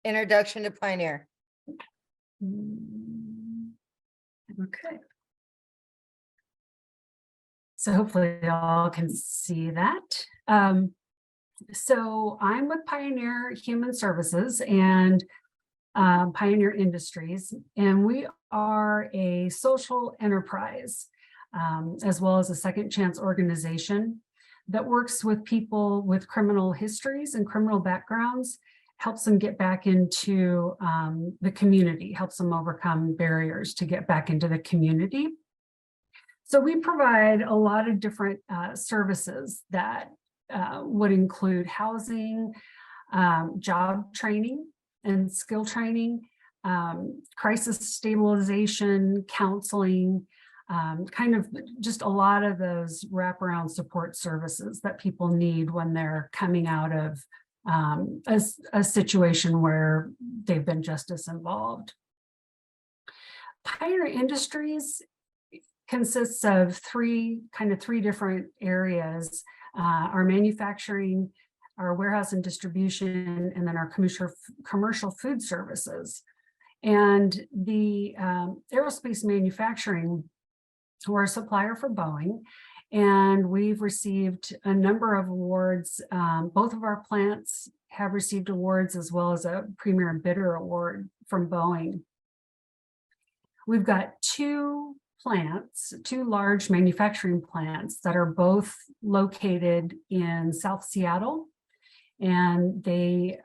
Introduction to Pioneer. Okay. So hopefully y'all can see that. So I'm with Pioneer Human Services and Pioneer Industries, and we are a social enterprise, as well as a second chance organization that works with people with criminal histories and criminal backgrounds, helps them get back into the community, helps them overcome barriers to get back into the community. So we provide a lot of different services that would include housing, job training and skill training, crisis stabilization, counseling, kind of just a lot of those wraparound support services that people need when they're coming out of a situation where they've been justice involved. Pioneer Industries consists of three different areas: our manufacturing, our warehouse and distribution, and then our commercial food services. And the aerospace manufacturing, we're a supplier for Boeing, and we've received a number of awards. Both of our plants have received awards, as well as a Premier Bidder Award from Boeing. We've got two large manufacturing plants that are both located in South Seattle, and they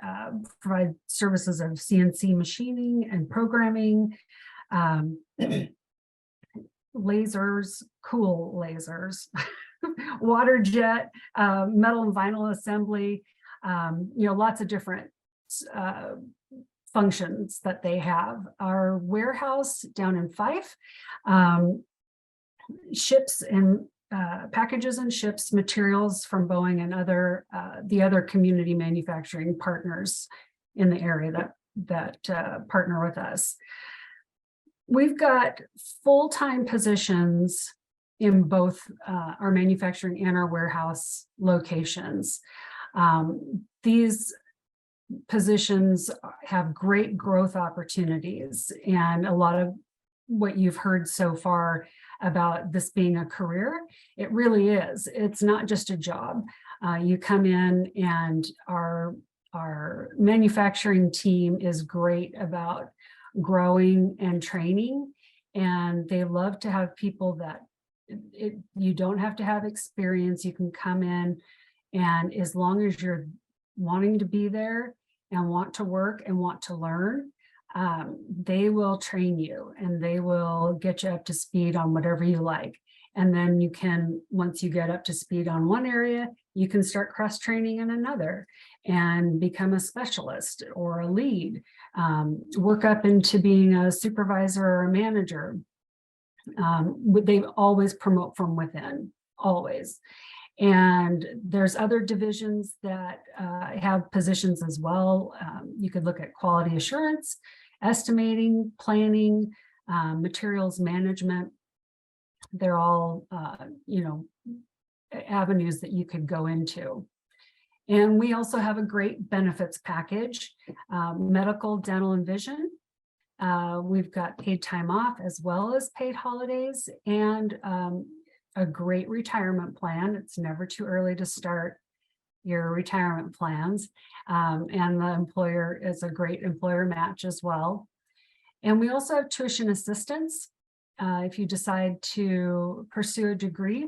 provide services of CNC machining and programming, lasers, cool lasers, water jet, metal and vinyl assembly, lots of different functions that they have. Our warehouse down in Fife ships and packages and ships materials from Boeing and the other community manufacturing partners in the area that partner with us. We've got full-time positions in both our manufacturing and our warehouse locations. These positions have great growth opportunities, and a lot of what you've heard so far about this being a career, it really is. It's not just a job. You come in, and our manufacturing team is great about growing and training, and they love to have people that you don't have to have experience. You can come in, and as long as you're wanting to be there and want to work and want to learn, they will train you and they will get you up to speed on whatever you like. And then you can, once you get up to speed on one area, you can start cross-training in another and become a specialist or a lead, work up into being a supervisor or a manager. They always promote from within, always. And there's other divisions that have positions as well. You could look at quality assurance, estimating, planning, materials management. They're all, avenues that you could go into. And we also have a great benefits package, medical, dental, and vision. We've got paid time off as well as paid holidays, and a great retirement plan. It's never too early to start your retirement plans. And the employer is a great employer match as well. And we also have tuition assistance. If you decide to pursue a degree,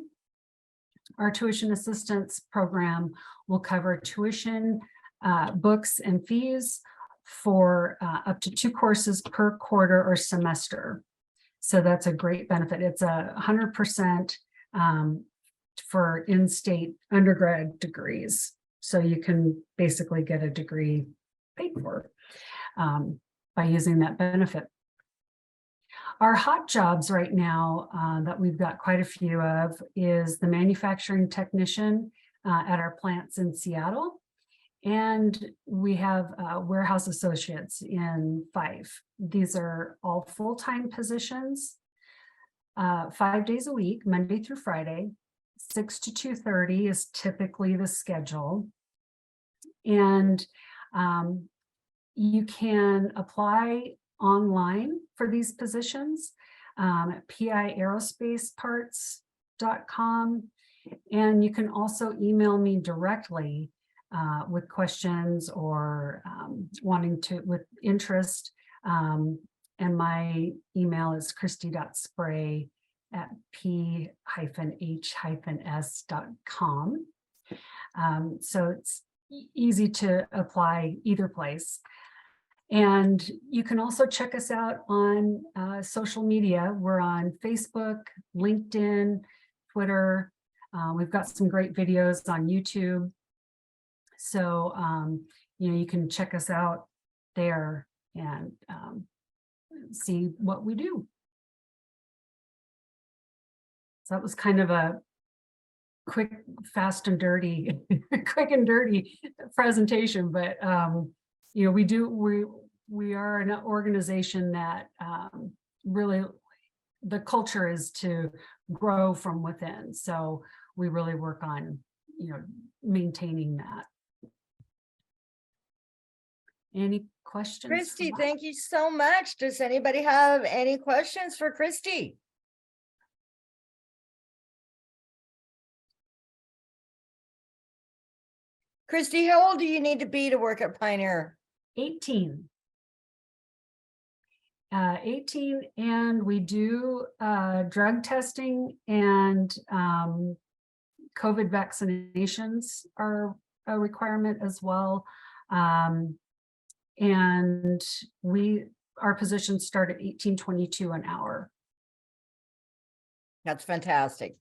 our tuition assistance program will cover tuition, books, and fees for up to 2 courses per quarter or semester. So that's a great benefit. It's 100% for in-state undergrad degrees. So you can basically get a degree paid for by using that benefit. Our hot jobs right now that we've got quite a few of is the manufacturing technician at our plants in Seattle. And we have warehouse associates in Fife. These are all full-time positions, 5 days a week, Monday through Friday. 6 to 2:30 is typically the schedule. And You can apply online for these positions at piaerospaceparts.com. And you can also email me directly with questions or wanting to, with interest. And my email is christy.spray@p-h-s.com. So it's easy to apply either place. And you can also check us out on social media. We're on Facebook, LinkedIn, Twitter. We've got some great videos on YouTube. So, you can check us out there and see what we do. So that was kind of a quick, fast and dirty, quick and dirty presentation, but we are an organization that really, the culture is to grow from within. So we really work on, maintaining that. Any questions? Christy, thank you so much. Does anybody have any questions for Christy? Christy, how old do you need to be to work at Pioneer? 18. 18, and we do drug testing, and COVID vaccinations are a requirement as well. And our positions start at $18.22 an hour. That's fantastic.